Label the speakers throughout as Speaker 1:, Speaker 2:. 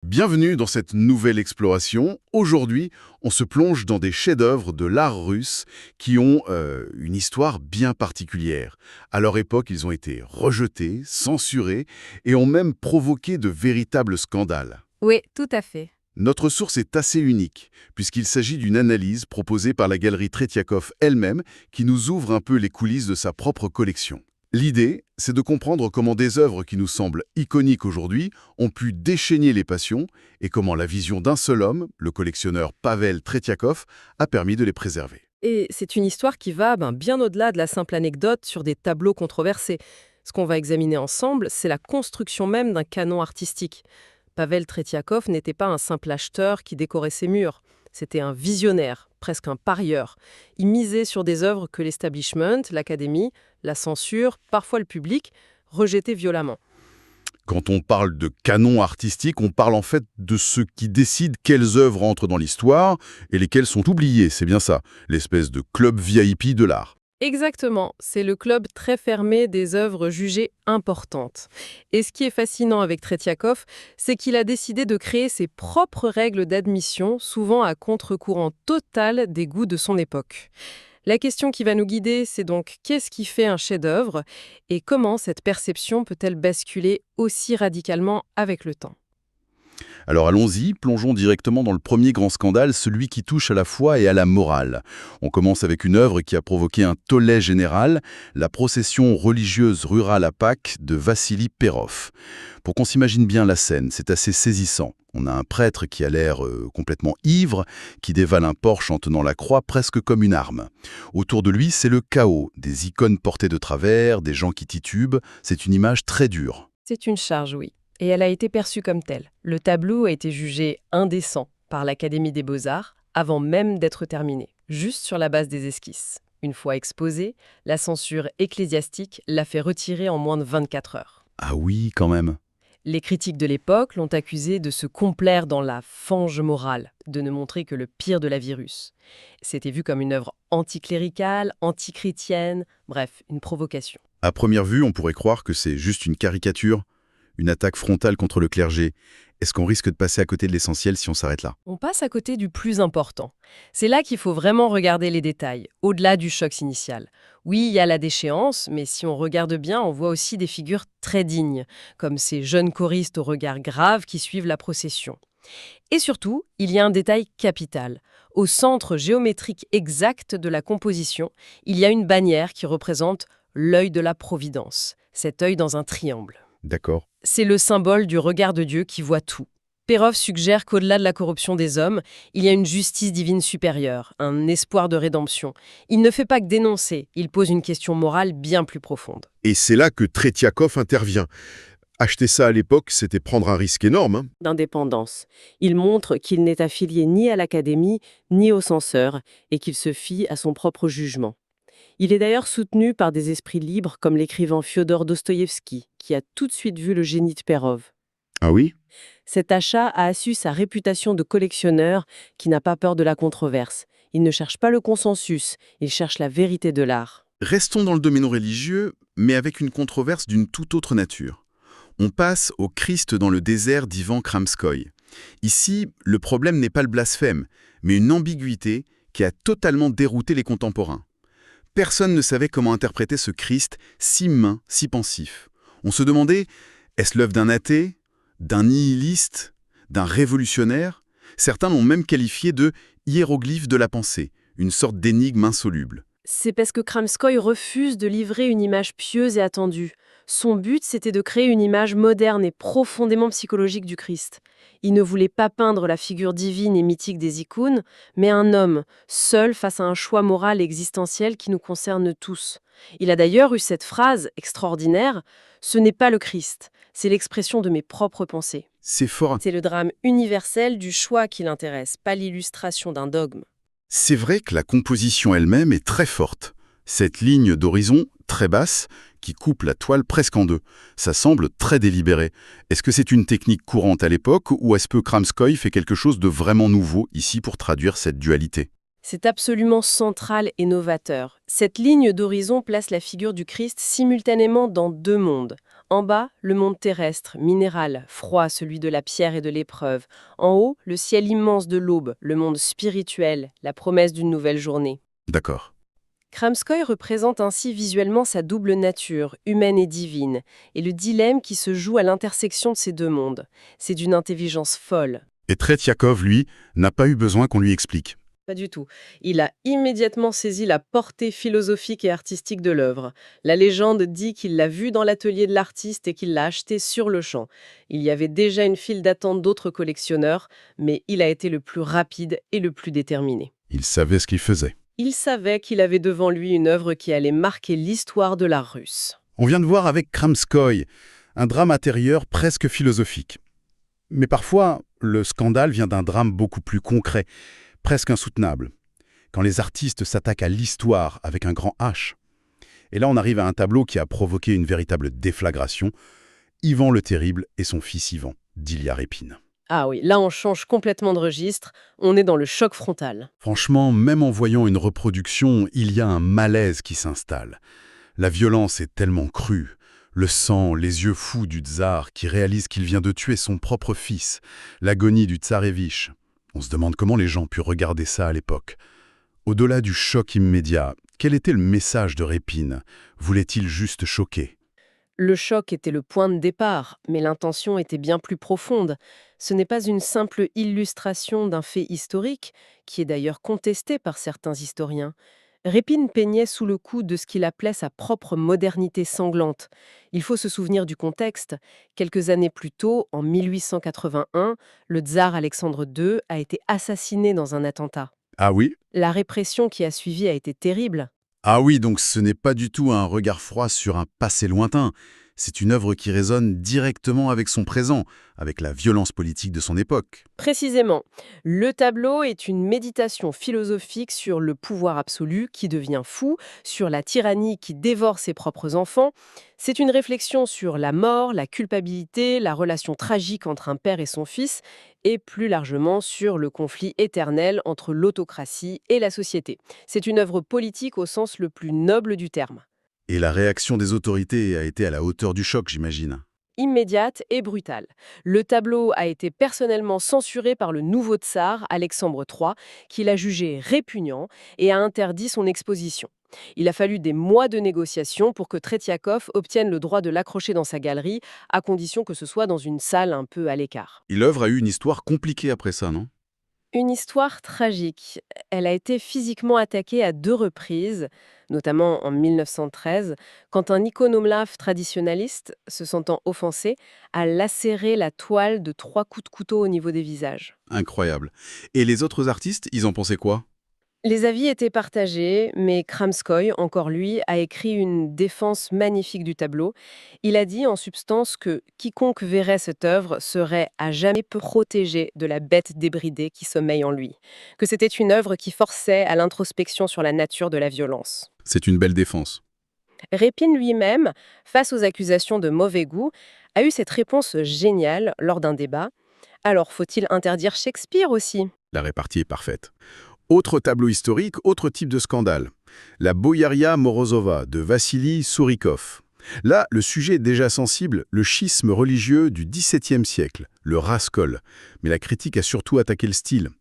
Speaker 1: Bienvenue dans cette nouvelle exploration. Aujourd'hui, on se plonge dans des chefs-d'œuvre de l'art russe qui ont une histoire bien particulière. À leur époque, ils ont été rejetés, censurés et ont même provoqué de véritables scandales.
Speaker 2: Oui, tout à fait.
Speaker 1: Notre source est assez unique, puisqu'il s'agit d'une analyse proposée par la galerie Tretiakov elle-même qui nous ouvre un peu les coulisses de sa propre collection. L'idée, c'est de comprendre comment des œuvres qui nous semblent iconiques aujourd'hui ont pu déchaîner les passions et comment la vision d'un seul homme, le collectionneur Pavel Tretiakov, a permis de les préserver.
Speaker 2: Et c'est une histoire qui va bien au-delà de la simple anecdote sur des tableaux controversés. Ce qu'on va examiner ensemble, c'est la construction même d'un canon artistique. Pavel Tretiakov n'était pas un simple acheteur qui décorait ses murs. C'était un visionnaire, presque un parieur. Il misait sur des œuvres que l'establishment, l'académie, la censure, parfois le public, rejetaient violemment.
Speaker 1: Quand on parle de canon artistique, on parle en fait de ceux qui décident quelles œuvres entrent dans l'histoire et lesquelles sont oubliées, c'est bien ça, l'espèce de club VIP de l'art.
Speaker 2: Exactement, c'est le club très fermé des œuvres jugées importantes. Et ce qui est fascinant avec Tretiakov, c'est qu'il a décidé de créer ses propres règles d'admission, souvent à contre-courant total des goûts de son époque. La question qui va nous guider, c'est donc qu'est-ce qui fait un chef-d'œuvre et comment cette perception peut-elle basculer aussi radicalement avec le temps.
Speaker 1: Alors allons-y, plongeons directement dans le premier grand scandale, celui qui touche à la foi et à la morale. On commence avec une œuvre qui a provoqué un tollé général, la procession religieuse rurale à Pâques de Vassili Perov. Pour qu'on s'imagine bien la scène, c'est assez saisissant. On a un prêtre qui a l'air complètement ivre, qui dévale un porche en tenant la croix presque comme une arme. Autour de lui, c'est le chaos, des icônes portées de travers, des gens qui titubent. C'est une image très dure.
Speaker 2: C'est une charge, oui. Et elle a été perçue comme telle. Le tableau a été jugé indécent par l'Académie des Beaux-Arts avant même d'être terminé, juste sur la base des esquisses. Une fois exposé, la censure ecclésiastique l'a fait retirer en moins de 24 heures.
Speaker 1: Ah oui, quand même.
Speaker 2: Les critiques de l'époque l'ont accusé de se complaire dans la fange morale, de ne montrer que le pire de la virus. C'était vu comme une œuvre anticléricale, antichrétienne, bref, une provocation.
Speaker 1: À première vue, on pourrait croire que c'est juste une caricature, une attaque frontale contre le clergé. Est-ce qu'on risque de passer à côté de l'essentiel si on s'arrête là?
Speaker 2: On passe à côté du plus important. C'est là qu'il faut vraiment regarder les détails, au-delà du choc initial. Oui, il y a la déchéance, mais si on regarde bien, on voit aussi des figures très dignes, comme ces jeunes choristes au regard grave qui suivent la procession. Et surtout, il y a un détail capital. Au centre géométrique exact de la composition, il y a une bannière qui représente l'œil de la Providence, cet œil dans un triangle.
Speaker 1: D'accord.
Speaker 2: C'est le symbole du regard de Dieu qui voit tout. Perov suggère qu'au-delà de la corruption des hommes, il y a une justice divine supérieure, un espoir de rédemption. Il ne fait pas que dénoncer, il pose une question morale bien plus profonde.
Speaker 1: Et c'est là que Tretiakov intervient. Acheter ça à l'époque, c'était prendre un risque énorme, hein.
Speaker 2: D'indépendance. Il montre qu'il n'est affilié ni à l'Académie, ni au censeur, et qu'il se fie à son propre jugement. Il est d'ailleurs soutenu par des esprits libres comme l'écrivain Fyodor Dostoïevski, qui a tout de suite vu le génie de Perov.
Speaker 1: Ah oui?
Speaker 2: Cet achat a assu sa réputation de collectionneur qui n'a pas peur de la controverse. Il ne cherche pas le consensus, il cherche la vérité de l'art.
Speaker 1: Restons dans le domaine religieux, mais avec une controverse d'une toute autre nature. On passe au Christ dans le désert d'Ivan Kramskoï. Ici, le problème n'est pas le blasphème, mais une ambiguïté qui a totalement dérouté les contemporains. Personne ne savait comment interpréter ce Christ si humain, si pensif. On se demandait, est-ce l'œuvre d'un athée, d'un nihiliste, d'un révolutionnaire? Certains l'ont même qualifié de hiéroglyphe de la pensée, une sorte d'énigme insoluble.
Speaker 2: C'est parce que Kramskoï refuse de livrer une image pieuse et attendue. Son but, c'était de créer une image moderne et profondément psychologique du Christ. Il ne voulait pas peindre la figure divine et mythique des icônes, mais un homme, seul face à un choix moral et existentiel qui nous concerne tous. Il a d'ailleurs eu cette phrase extraordinaire « Ce n'est pas le Christ, c'est l'expression de mes propres pensées
Speaker 1: C'est fort. ».
Speaker 2: C'est le drame universel du choix qui l'intéresse, pas l'illustration d'un dogme.
Speaker 1: C'est vrai que la composition elle-même est très forte. Cette ligne d'horizon, très basse, qui coupe la toile presque en deux. Ça semble très délibéré. Est-ce que c'est une technique courante à l'époque ou est-ce que Kramskoï fait quelque chose de vraiment nouveau ici pour traduire cette dualité?
Speaker 2: C'est absolument central et novateur. Cette ligne d'horizon place la figure du Christ simultanément dans deux mondes. En bas, le monde terrestre, minéral, froid, celui de la pierre et de l'épreuve. En haut, le ciel immense de l'aube, le monde spirituel, la promesse d'une nouvelle journée.
Speaker 1: D'accord.
Speaker 2: Kramskoï représente ainsi visuellement sa double nature, humaine et divine, et le dilemme qui se joue à l'intersection de ces deux mondes. C'est d'une intelligence folle.
Speaker 1: Et Tretiakov, lui, n'a pas eu besoin qu'on lui explique.
Speaker 2: Pas du tout. Il a immédiatement saisi la portée philosophique et artistique de l'œuvre. La légende dit qu'il l'a vue dans l'atelier de l'artiste et qu'il l'a achetée sur le champ. Il y avait déjà une file d'attente d'autres collectionneurs, mais il a été le plus rapide et le plus déterminé.
Speaker 1: Il savait ce qu'il faisait.
Speaker 2: Il savait qu'il avait devant lui une œuvre qui allait marquer l'histoire de l'art russe.
Speaker 1: On vient de voir avec Kramskoï un drame intérieur presque philosophique. Mais parfois, le scandale vient d'un drame beaucoup plus concret, presque insoutenable, quand les artistes s'attaquent à l'histoire avec un grand H. Et là, on arrive à un tableau qui a provoqué une véritable déflagration, Ivan le Terrible et son fils Ivan, d'Ilya Répine.
Speaker 2: Ah oui, là on change complètement de registre, on est dans le choc frontal.
Speaker 1: Franchement, même en voyant une reproduction, il y a un malaise qui s'installe. La violence est tellement crue. Le sang, les yeux fous du tsar qui réalise qu'il vient de tuer son propre fils, l'agonie du tsarévitch. On se demande comment les gens pu regarder ça à l'époque. Au-delà du choc immédiat, quel était le message de Répine? Voulait-il juste choquer?
Speaker 2: Le choc était le point de départ, mais l'intention était bien plus profonde. Ce n'est pas une simple illustration d'un fait historique, qui est d'ailleurs contesté par certains historiens. Répine peignait sous le coup de ce qu'il appelait sa propre modernité sanglante. Il faut se souvenir du contexte. Quelques années plus tôt, en 1881, le tsar Alexandre II a été assassiné dans un attentat.
Speaker 1: Ah oui?
Speaker 2: La répression qui a suivi a été terrible.
Speaker 1: Ah oui, donc ce n'est pas du tout un regard froid sur un passé lointain. C'est une œuvre qui résonne directement avec son présent, avec la violence politique de son époque.
Speaker 2: Précisément, le tableau est une méditation philosophique sur le pouvoir absolu qui devient fou, sur la tyrannie qui dévore ses propres enfants. C'est une réflexion sur la mort, la culpabilité, la relation tragique entre un père et son fils, et plus largement sur le conflit éternel entre l'autocratie et la société. C'est une œuvre politique au sens le plus noble du terme.
Speaker 1: Et la réaction des autorités a été à la hauteur du choc, j'imagine.
Speaker 2: Immédiate et brutale. Le tableau a été personnellement censuré par le nouveau tsar, Alexandre III, qui l'a jugé répugnant et a interdit son exposition. Il a fallu des mois de négociations pour que Tretiakov obtienne le droit de l'accrocher dans sa galerie, à condition que ce soit dans une salle un peu à l'écart.
Speaker 1: Et l'œuvre a eu une histoire compliquée après ça, non?
Speaker 2: Une histoire tragique. Elle a été physiquement attaquée à 2 reprises, notamment en 1913, quand un iconoclaste traditionnaliste, se sentant offensé, a lacéré la toile de 3 coups de couteau au niveau des visages.
Speaker 1: Incroyable. Et les autres artistes, ils en pensaient quoi?
Speaker 2: Les avis étaient partagés, mais Kramskoï, encore lui, a écrit une défense magnifique du tableau. Il a dit en substance que quiconque verrait cette œuvre serait à jamais protégé de la bête débridée qui sommeille en lui, que c'était une œuvre qui forçait à l'introspection sur la nature de la violence.
Speaker 1: C'est une belle défense.
Speaker 2: Répine lui-même, face aux accusations de mauvais goût, a eu cette réponse géniale lors d'un débat. Alors faut-il interdire Shakespeare aussi?
Speaker 1: La répartie est parfaite. Autre tableau historique, autre type de scandale. La Boyaria Morozova de Vassili Sourikov. Là, le sujet est déjà sensible, le schisme religieux du XVIIe siècle, le raskol. Mais la critique a surtout attaqué le style.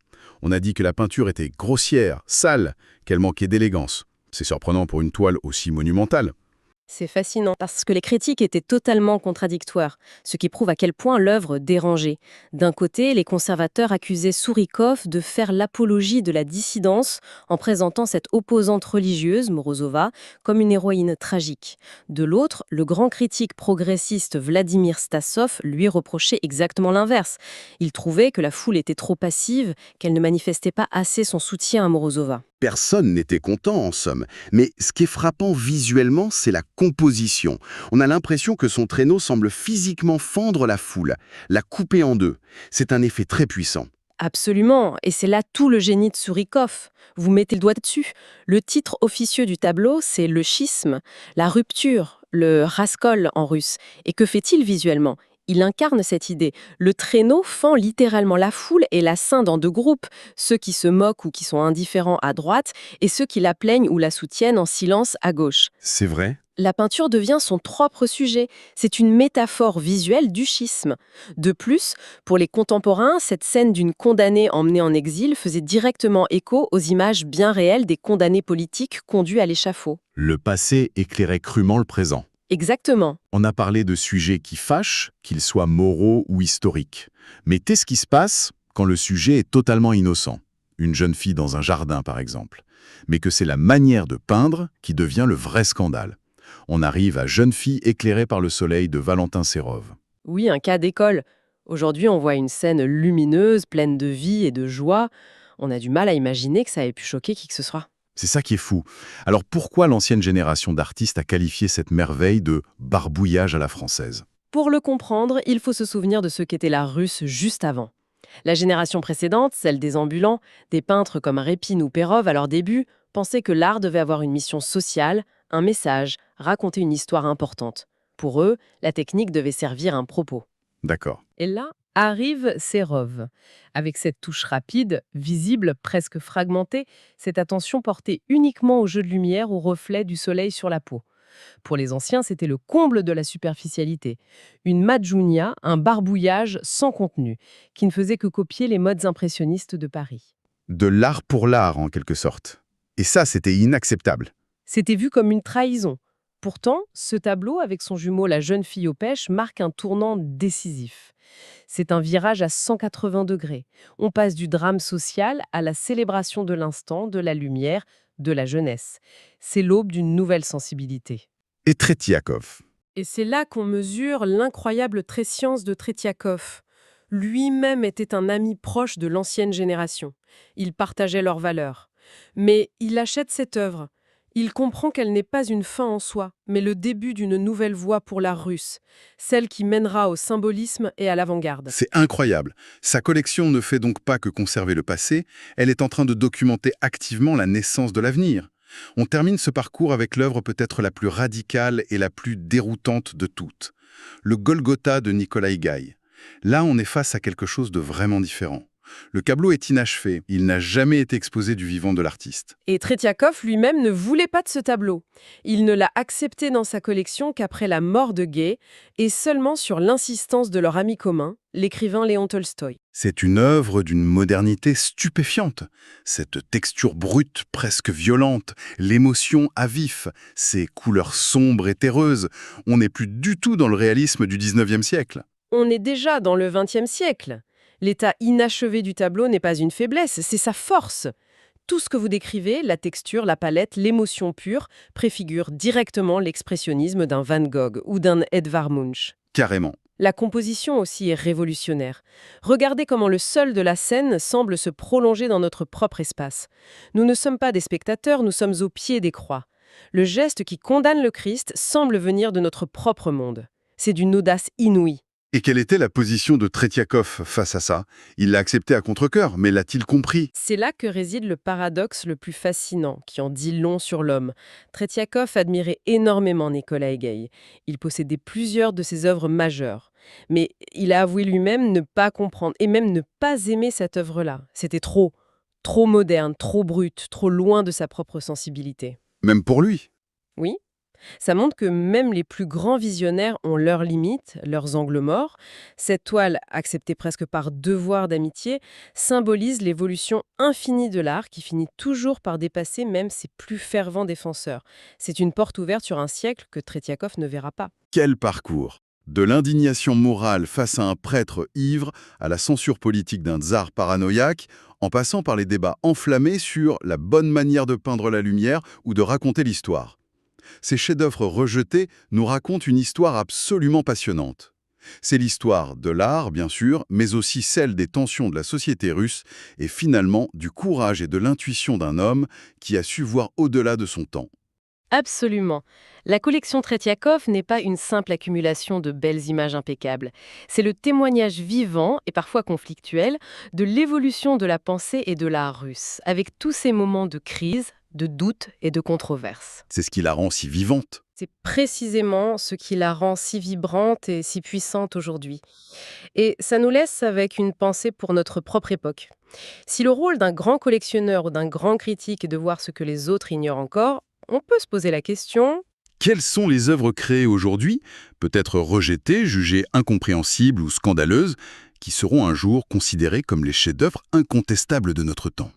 Speaker 1: On a dit que la peinture était grossière, sale, qu'elle manquait d'élégance. C'est surprenant pour une toile aussi monumentale.
Speaker 2: C'est fascinant parce que les critiques étaient totalement contradictoires, ce qui prouve à quel point l'œuvre dérangeait. D'un côté, les conservateurs accusaient Sourikov de faire l'apologie de la dissidence en présentant cette opposante religieuse, Morozova, comme une héroïne tragique. De l'autre, le grand critique progressiste Vladimir Stassov lui reprochait exactement l'inverse. Il trouvait que la foule était trop passive, qu'elle ne manifestait pas assez son soutien à Morozova.
Speaker 3: Personne n'était content, en somme. Mais ce qui est frappant visuellement, c'est la composition. On a l'impression que son traîneau semble physiquement fendre la foule, la couper en deux. C'est un effet très puissant.
Speaker 2: Absolument, et c'est là tout le génie de Sourikov. Vous mettez le doigt dessus. Le titre officieux du tableau, c'est le schisme, la rupture, le raskol en russe. Et que fait-il visuellement? Il incarne cette idée. Le traîneau fend littéralement la foule et la scinde en deux groupes, ceux qui se moquent ou qui sont indifférents à droite et ceux qui la plaignent ou la soutiennent en silence à gauche.
Speaker 3: C'est vrai?
Speaker 2: La peinture devient son propre sujet. C'est une métaphore visuelle du schisme. De plus, pour les contemporains, cette scène d'une condamnée emmenée en exil faisait directement écho aux images bien réelles des condamnés politiques conduits à l'échafaud.
Speaker 3: Le passé éclairait crûment le présent.
Speaker 2: Exactement.
Speaker 3: On a parlé de sujets qui fâchent, qu'ils soient moraux ou historiques. Mais qu'est-ce qui se passe quand le sujet est totalement innocent? Une jeune fille dans un jardin, par exemple. Mais que c'est la manière de peindre qui devient le vrai scandale. On arrive à Jeune fille éclairée par le soleil de Valentin Serov.
Speaker 2: Oui, un cas d'école. Aujourd'hui, on voit une scène lumineuse, pleine de vie et de joie. On a du mal à imaginer que ça ait pu choquer qui que ce soit.
Speaker 3: C'est ça qui est fou. Alors pourquoi l'ancienne génération d'artistes a qualifié cette merveille de barbouillage à la française?
Speaker 2: Pour le comprendre, il faut se souvenir de ce qu'était la Russe juste avant. La génération précédente, celle des ambulants, des peintres comme Répine ou Perov à leur début, pensaient que l'art devait avoir une mission sociale, un message, raconter une histoire importante. Pour eux, la technique devait servir un propos.
Speaker 3: D'accord.
Speaker 2: Et là arrive Serov. Avec cette touche rapide, visible, presque fragmentée, cette attention portée uniquement au jeu de lumière, au reflet du soleil sur la peau. Pour les anciens, c'était le comble de la superficialité. Une madjounia, un barbouillage sans contenu, qui ne faisait que copier les modes impressionnistes de Paris.
Speaker 3: De l'art pour l'art, en quelque sorte. Et ça, c'était inacceptable.
Speaker 2: C'était vu comme une trahison. Pourtant, ce tableau, avec son jumeau La jeune fille aux pêches, marque un tournant décisif. C'est un virage à 180 degrés. On passe du drame social à la célébration de l'instant, de la lumière, de la jeunesse. C'est l'aube d'une nouvelle sensibilité.
Speaker 3: Et Tretiakov.
Speaker 2: Et c'est là qu'on mesure l'incroyable prescience de Tretiakov. Lui-même était un ami proche de l'ancienne génération. Il partageait leurs valeurs. Mais il achète cette œuvre. Il comprend qu'elle n'est pas une fin en soi, mais le début d'une nouvelle voie pour l'art russe, celle qui mènera au symbolisme et à l'avant-garde.
Speaker 1: C'est incroyable. Sa collection ne fait donc pas que conserver le passé, elle est en train de documenter activement la naissance de l'avenir. On termine ce parcours avec l'œuvre peut-être la plus radicale et la plus déroutante de toutes. Le Golgotha de Nikolai Gaï. Là, on est face à quelque chose de vraiment différent. Le tableau est inachevé, il n'a jamais été exposé du vivant de l'artiste.
Speaker 2: Et Tretiakov lui-même ne voulait pas de ce tableau. Il ne l'a accepté dans sa collection qu'après la mort de Gay, et seulement sur l'insistance de leur ami commun, l'écrivain Léon Tolstoï.
Speaker 1: C'est une œuvre d'une modernité stupéfiante. Cette texture brute, presque violente, l'émotion à vif, ces couleurs sombres et terreuses, on n'est plus du tout dans le réalisme du 19e siècle.
Speaker 2: On est déjà dans le XXe siècle. L'état inachevé du tableau n'est pas une faiblesse, c'est sa force. Tout ce que vous décrivez, la texture, la palette, l'émotion pure, préfigure directement l'expressionnisme d'un Van Gogh ou d'un Edvard Munch.
Speaker 1: Carrément.
Speaker 2: La composition aussi est révolutionnaire. Regardez comment le sol de la scène semble se prolonger dans notre propre espace. Nous ne sommes pas des spectateurs, nous sommes au pied des croix. Le geste qui condamne le Christ semble venir de notre propre monde. C'est d'une audace inouïe.
Speaker 1: Et quelle était la position de Tretiakov face à ça? Il l'a accepté à contre-cœur, mais l'a-t-il compris?
Speaker 2: C'est là que réside le paradoxe le plus fascinant, qui en dit long sur l'homme. Tretiakov admirait énormément Nikolai Gaï. Il possédait plusieurs de ses œuvres majeures. Mais il a avoué lui-même ne pas comprendre et même ne pas aimer cette œuvre-là. C'était trop moderne, trop brute, trop loin de sa propre sensibilité.
Speaker 1: Même pour lui.
Speaker 2: Oui, ça montre que même les plus grands visionnaires ont leurs limites, leurs angles morts. Cette toile, acceptée presque par devoir d'amitié, symbolise l'évolution infinie de l'art qui finit toujours par dépasser même ses plus fervents défenseurs. C'est une porte ouverte sur un siècle que Tretiakov ne verra pas.
Speaker 1: Quel parcours! De l'indignation morale face à un prêtre ivre à la censure politique d'un tsar paranoïaque, en passant par les débats enflammés sur la bonne manière de peindre la lumière ou de raconter l'histoire. Ces chefs-d'œuvre rejetés nous racontent une histoire absolument passionnante. C'est l'histoire de l'art, bien sûr, mais aussi celle des tensions de la société russe et finalement du courage et de l'intuition d'un homme qui a su voir au-delà de son temps.
Speaker 2: Absolument. La collection Tretiakov n'est pas une simple accumulation de belles images impeccables. C'est le témoignage vivant, et parfois conflictuel, de l'évolution de la pensée et de l'art russe, avec tous ces moments de crise, de doute et de controverse.
Speaker 1: C'est ce qui la rend si vivante.
Speaker 2: C'est précisément ce qui la rend si vibrante et si puissante aujourd'hui. Et ça nous laisse avec une pensée pour notre propre époque. Si le rôle d'un grand collectionneur ou d'un grand critique est de voir ce que les autres ignorent encore, on peut se poser la question.
Speaker 1: Quelles sont les œuvres créées aujourd'hui, peut-être rejetées, jugées incompréhensibles ou scandaleuses, qui seront un jour considérées comme les chefs-d'œuvre incontestables de notre temps?